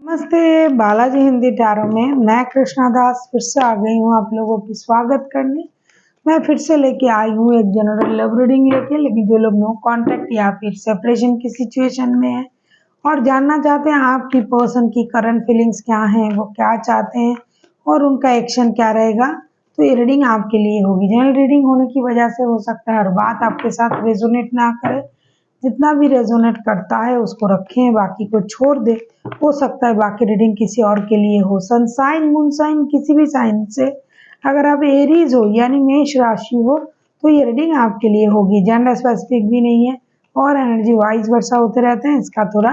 नमस्ते, बालाजी हिंदी टैरो में मैं कृष्णा दास फिर से आ गई हूँ आप लोगों की स्वागत करने। मैं फिर से लेके आई हूँ एक जनरल लव रीडिंग लेके, लेकिन जो लोग नो कांटेक्ट या फिर सेपरेशन की सिचुएशन में है और जानना चाहते हैं आपकी पर्सन की करंट फीलिंग्स क्या हैं, वो क्या चाहते हैं और उनका एक्शन क्या रहेगा, तो ये रीडिंग आपके लिए होगी। जनरल रीडिंग होने की वजह से हो सकता है हर बात आपके साथ रेजोनेट ना करे, जितना भी रेजोनेट करता है उसको रखें, बाकी को छोड़ दे। हो सकता है बाकी रीडिंग किसी और के लिए हो। सन साइन, मून साइन, किसी भी साइन से अगर आप एरीज हो यानी मेष राशि हो तो ये रीडिंग आपके लिए होगी। जेंडर स्पेसिफिक भी नहीं है और एनर्जी वाइज वर्षा होते रहते हैं, इसका थोड़ा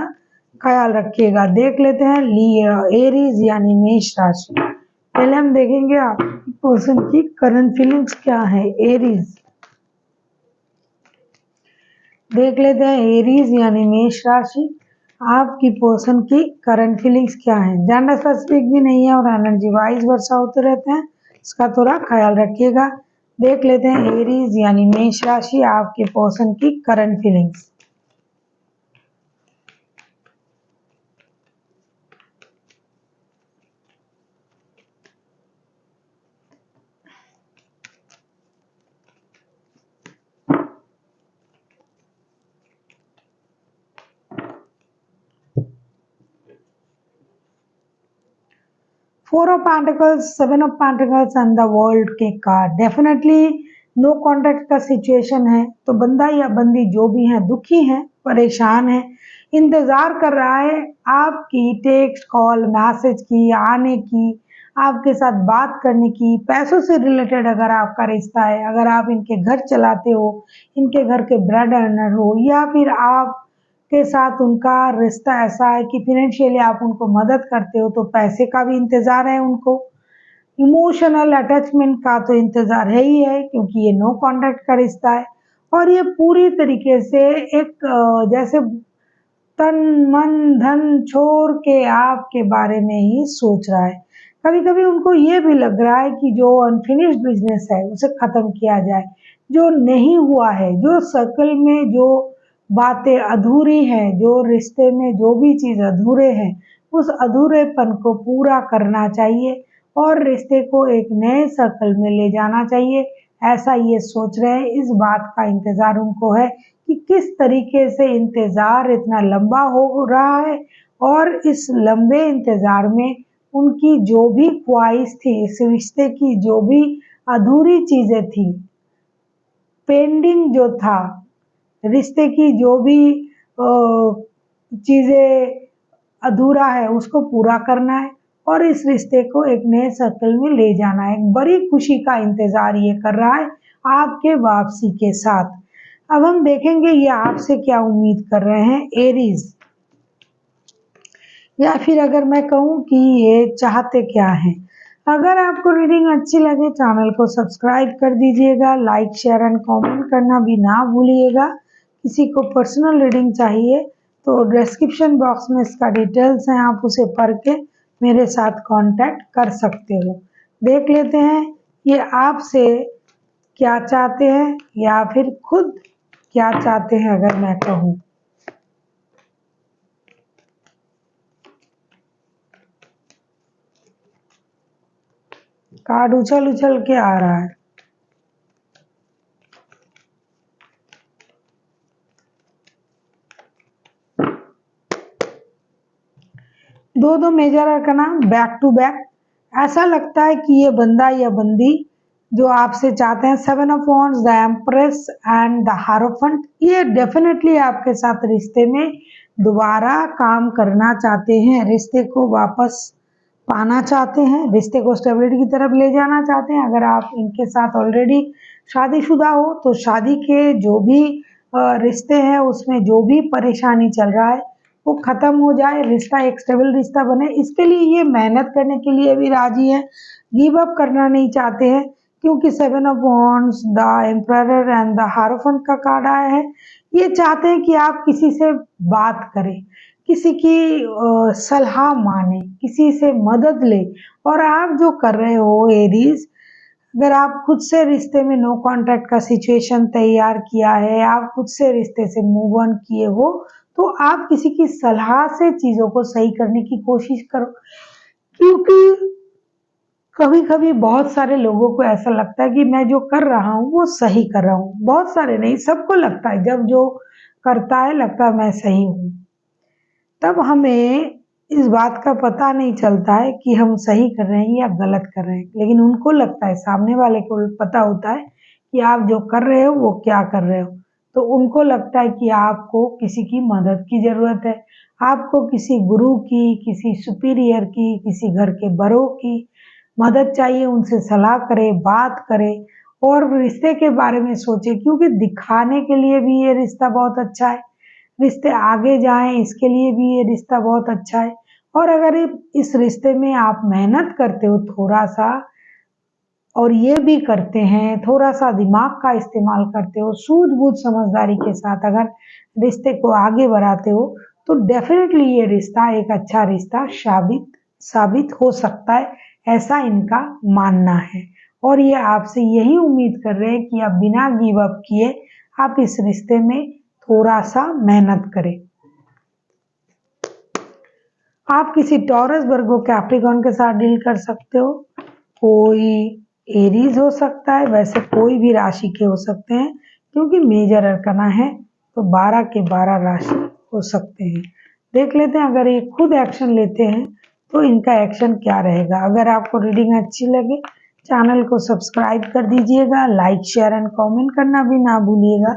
ख्याल रखिएगा। देख लेते हैं एरीज यानी मेष राशि। पहले हम देखेंगे आप पर्सन की करंट फीलिंग्स क्या है। एरीज देख लेते हैं, एरीज यानी मेष राशि, आपकी पर्सन की करंट फीलिंग्स क्या है। जेंडर स्पेसिफिक भी नहीं है और एनर्जी वाइज वर्षा होते रहते हैं, इसका थोड़ा ख्याल रखिएगा। देख लेते हैं एरीज यानी मेष राशि, आपके पर्सन की current feelings. Four of pentacles, seven of pentacles and the world के कार्ड। डेफिनेटली नो कॉन्टेक्ट का सिचुएशन है, तो बंदा या बंदी जो भी है दुखी है, परेशान है, इंतजार कर रहा है आपकी टेक्स्ट कॉल मैसेज की आने की, आपके साथ बात करने की। पैसों से रिलेटेड अगर आपका रिश्ता है, अगर आप इनके घर चलाते हो, इनके घर के ब्रेड अर्नर हो, या फिर आप के साथ उनका रिश्ता ऐसा है कि फिनेंशियली आप उनको मदद करते हो, तो पैसे का भी इंतजार है उनको। इमोशनल अटैचमेंट का तो इंतजार है ही है, क्योंकि ये नो कॉन्टैक्ट का रिश्ता है और ये पूरी तरीके से एक जैसे तन मन धन छोड़ के आपके बारे में ही सोच रहा है। कभी कभी उनको ये भी लग रहा है कि जो अनफिनिश्ड बिजनेस है उसे खत्म किया जाए, जो नहीं हुआ है, जो सर्कल में जो बातें अधूरी हैं, जो रिश्ते में जो भी चीज अधूरे हैं, उस अधूरेपन को पूरा करना चाहिए और रिश्ते को एक नए सर्कल में ले जाना चाहिए, ऐसा ये सोच रहे हैं। इस बात का इंतजार उनको है कि किस तरीके से इंतजार इतना लंबा हो रहा है और इस लंबे इंतजार में उनकी जो भी ख्वाहिश थी, इस रिश्ते की जो भी अधूरी चीजें थी, पेंडिंग जो था, रिश्ते की जो भी चीजें अधूरा है उसको पूरा करना है और इस रिश्ते को एक नए सर्कल में ले जाना है। एक बड़ी खुशी का इंतजार ये कर रहा है आपके वापसी के साथ। अब हम देखेंगे ये आपसे क्या उम्मीद कर रहे हैं एरीज, या फिर अगर मैं कहूँ कि ये चाहते क्या हैं। अगर आपको रीडिंग अच्छी लगे चैनल को सब्सक्राइब कर दीजिएगा, लाइक शेयर एंड कमेंट करना भी ना भूलिएगा। किसी को पर्सनल रीडिंग चाहिए तो डिस्क्रिप्शन बॉक्स में इसका डिटेल्स है, आप उसे पढ़ के मेरे साथ कांटेक्ट कर सकते हो। देख लेते हैं ये आपसे क्या चाहते हैं या फिर खुद क्या चाहते हैं। अगर मैं कहूँ कार्ड उछल उछल के आ रहा है। दो दो major arcana back to back. ऐसा लगता है कि ये बंदा या बंदी जो आपसे चाहते हैं, seven of wands, the empress and the हारोफेंट, ये डेफिनेटली आपके साथ रिश्ते में दोबारा काम करना चाहते हैं, रिश्ते को वापस पाना चाहते हैं, रिश्ते को स्टेबिलिटी की तरफ ले जाना चाहते हैं। अगर आप इनके साथ ऑलरेडी शादीशुदा हो तो शादी के जो भी रिश्ते हैं उसमें जो भी परेशानी चल रहा है वो खत्म हो जाए, रिश्ता एक स्टेबल रिश्ता बने, इसके लिए ये मेहनत करने के लिए भी राजी है, गिव अप करना नहीं चाहते हैं। क्योंकि seven of wands, the emperor and the हारोफेंट का कार्ड आया है, ये चाहते हैं कि आप किसी से बात करें, किसी की सलाह माने, किसी से मदद ले। और आप जो कर रहे हो एरीज, अगर आप खुद से रिश्ते में नो कॉन्टैक्ट का सिचुएशन तैयार किया है, आप खुद से रिश्ते से मूव ऑन किए हो, तो आप किसी की सलाह से चीज़ों को सही करने की कोशिश करो, क्योंकि कभी-कभी बहुत सारे लोगों को ऐसा लगता है कि मैं जो कर रहा हूँ वो सही कर रहा हूँ। बहुत सारे नहीं, सबको लगता है, जब जो करता है लगता है मैं सही हूँ। तब हमें इस बात का पता नहीं चलता है कि हम सही कर रहे हैं या गलत कर रहे हैं। लेकिन उनको लगता है, सामने वाले को पता होता है कि आप जो कर रहे हो वो क्या कर रहे हो। तो उनको लगता है कि आपको किसी की मदद की ज़रूरत है, आपको किसी गुरु की, किसी सुपीरियर की, किसी घर के बड़ों की मदद चाहिए, उनसे सलाह करें, बात करें और रिश्ते के बारे में सोचें, क्योंकि दिखाने के लिए भी ये रिश्ता बहुत अच्छा है, रिश्ते आगे जाएँ इसके लिए भी ये रिश्ता बहुत अच्छा है। और अगर इस रिश्ते में आप मेहनत करते हो थोड़ा-सा और ये भी करते हैं, थोड़ा-सा दिमाग का इस्तेमाल करते हो, सूझबूझ समझदारी के साथ अगर रिश्ते को आगे बढ़ाते हो, तो डेफ़िनेटली ये रिश्ता एक अच्छा रिश्ता साबित साबित हो सकता है, ऐसा इनका मानना है। और ये आपसे यही उम्मीद कर रहे हैं कि आप बिना गिव अप किए आप इस रिश्ते में थोड़ा-सा मेहनत करें। आप किसी टॉरस, वर्गो, कैप्रिकॉर्न के साथ डील कर सकते हो, कोई एरीज हो सकता है, वैसे कोई भी राशि के हो सकते हैं, क्योंकि मेजर अरकाना है तो 12 के 12 राशि हो सकते हैं। देख लेते हैं अगर ये खुद एक्शन लेते हैं तो इनका एक्शन क्या रहेगा। अगर आपको रीडिंग अच्छी लगे चैनल को सब्सक्राइब कर दीजिएगा, लाइक शेयर एंड कमेंट करना भी ना भूलिएगा।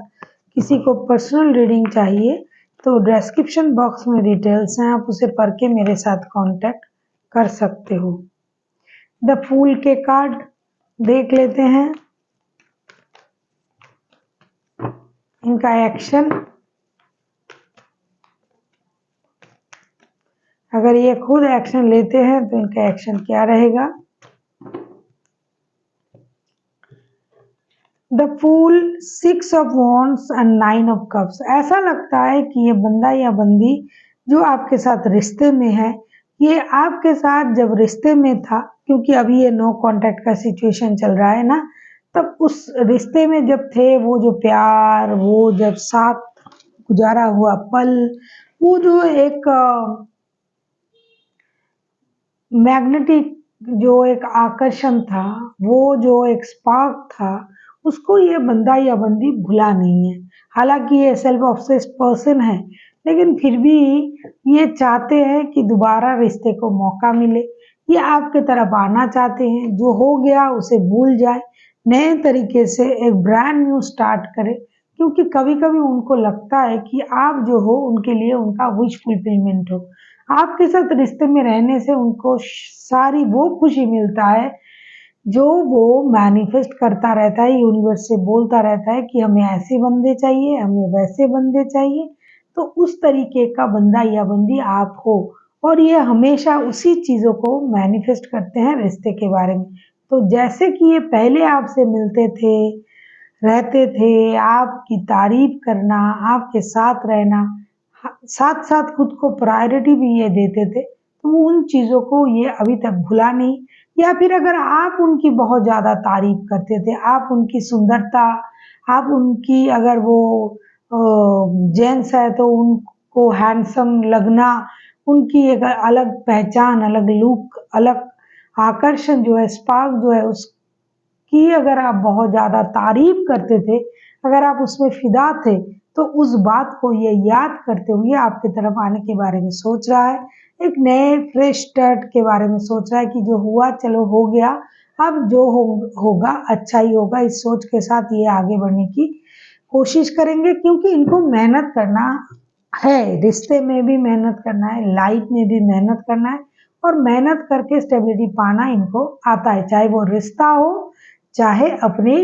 किसी को पर्सनल रीडिंग चाहिए तो डिस्क्रिप्शन बॉक्स में डिटेल्स हैं, आप उसे पढ़ के मेरे साथ कांटेक्ट कर सकते हो। द फूल के कार्ड देख लेते हैं, इनका एक्शन, अगर ये खुद एक्शन लेते हैं तो इनका एक्शन क्या रहेगा। The fool, 6 of wands and 9 of cups. ऐसा लगता है कि ये बंदा या बंदी जो आपके साथ रिश्ते में है, ये आपके साथ जब रिश्ते में था, क्योंकि अभी ये नो कांटेक्ट का सिचुएशन चल रहा है ना, तब उस रिश्ते में जब थे, वो जो प्यार, वो जब साथ गुजारा हुआ पल, वो जो एक मैग्नेटिक जो एक आकर्षण था, वो जो एक स्पार्क था, उसको ये बंदा या बंदी भुला नहीं है। हालांकि ये सेल्फ ऑब्सेस्ड पर्सन है, लेकिन फिर भी ये चाहते हैं कि दोबारा रिश्ते को मौका मिले। ये आपके तरफ आना चाहते हैं, जो हो गया उसे भूल जाए, नए तरीके से एक ब्रांड न्यू स्टार्ट करें, क्योंकि कभी-कभी उनको लगता है कि आप जो हो उनके लिए उनका विश फुलफिलमेंट हो। आपके साथ रिश्ते में रहने से उनको सारी वो खुशी मिलता है जो वो मैनिफेस्ट करता रहता है, यूनिवर्स से बोलता रहता है कि हमें ऐसे बंदे चाहिए, हमें वैसे बंदे चाहिए। तो उस तरीके का बंदा या बंदी आप हो, और ये हमेशा उसी चीज़ों को मैनिफेस्ट करते हैं रिश्ते के बारे में। तो जैसे कि ये पहले आपसे मिलते थे, रहते थे, आपकी तारीफ करना, आपके साथ रहना, साथ साथ खुद को प्रायोरिटी भी ये देते थे, तो वो उन चीज़ों को ये अभी तक भुला नहीं। या फिर अगर आप उनकी बहुत ज़्यादा तारीफ करते थे, आप उनकी सुंदरता, आप उनकी, अगर वो जेंट्स है तो उनको हैंडसम लगना, उनकी एक अलग पहचान, अलग लुक, अलग आकर्षण जो है, स्पार्क जो है, उस कि अगर आप बहुत ज़्यादा तारीफ करते थे, अगर आप उसमें फ़िदा थे, तो उस बात को ये याद करते हुए आपकी तरफ आने के बारे में सोच रहा है। एक नए फ्रेश स्टार्ट के बारे में सोच रहा है कि जो हुआ चलो हो गया, अब जो होगा अच्छा ही होगा। इस सोच के साथ ये आगे बढ़ने की कोशिश करेंगे, क्योंकि इनको मेहनत करना है, रिश्ते में भी मेहनत करना है, लाइफ में भी मेहनत करना है, और मेहनत करके स्टेबिलिटी पाना इनको आता है, चाहे वो रिश्ता हो, चाहे अपनी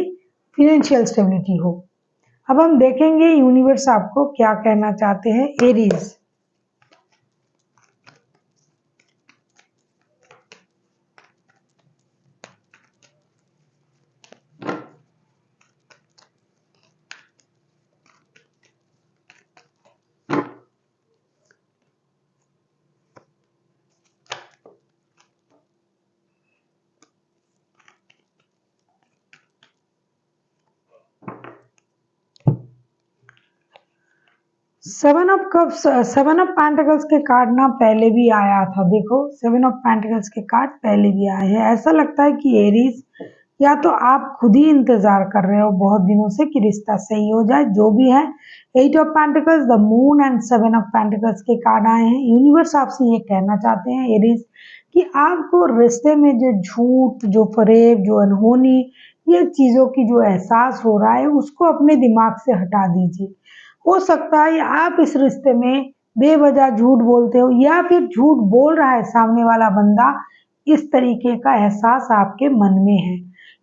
फाइनेंशियल स्टेबिलिटी हो। अब हम देखेंगे यूनिवर्स आपको क्या कहना चाहते हैं। Aries, seven of cups, seven of pentacles के कार्ड ना पहले भी आया था। देखो, सेवन ऑफ पेंटिकल्स के कार्ड पहले भी आए हैं। ऐसा लगता है कि एरीज, या तो आप खुद ही इंतजार कर रहे हो बहुत दिनों से कि रिश्ता सही हो जाए, जो भी है। Eight of pentacles, the moon and seven of pentacles के कार्ड आए हैं। यूनिवर्स आपसे ये कहना चाहते हैं एरीज कि आपको रिश्ते में जो झूठ, जो फरेब, जो अनहोनी, ये चीजों की जो एहसास हो रहा है, उसको अपने दिमाग से हटा दीजिए। हो सकता है आप इस रिश्ते में बेवजह झूठ बोलते हो, या फिर झूठ बोल रहा है सामने वाला बंदा, इस तरीके का एहसास आपके मन में है।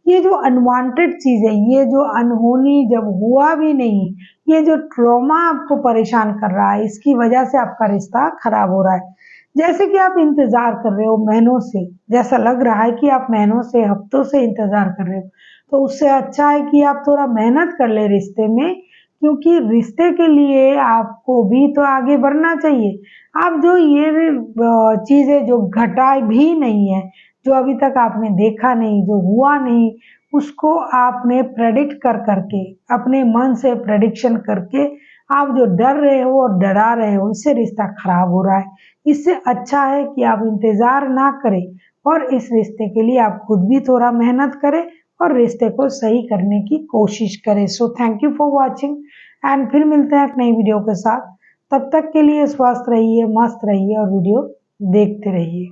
ये जो अनवांटेड चीज है, ये जो अनहोनी जब हुआ भी नहीं, ये जो ट्रॉमा आपको परेशान कर रहा है, इसकी वजह से आपका रिश्ता खराब हो रहा है। जैसे कि आप इंतजार कर रहे हो महीनों से, जैसा लग रहा है कि आप महीनों से, हफ्तों से इंतजार कर रहे हो, तो उससे अच्छा है कि आप थोड़ा मेहनत कर ले रिश्ते में, क्योंकि रिश्ते के लिए आपको भी तो आगे बढ़ना चाहिए। आप जो ये चीजें जो घटा भी नहीं है, जो अभी तक आपने देखा नहीं, जो हुआ नहीं, उसको आपने प्रेडिक्ट कर करके, अपने मन से प्रेडिक्शन करके, आप जो डर रहे हो और डरा रहे हो, इससे रिश्ता खराब हो रहा है। इससे अच्छा है कि आप इंतजार ना करें और इस रिश्ते के लिए आप खुद भी थोड़ा मेहनत करें और रिश्ते को सही करने की कोशिश करें। So thank you for watching, and फिर मिलते हैं एक नई वीडियो के साथ। तब तक के लिए स्वस्थ रहिए, मस्त रहिए और वीडियो देखते रहिए।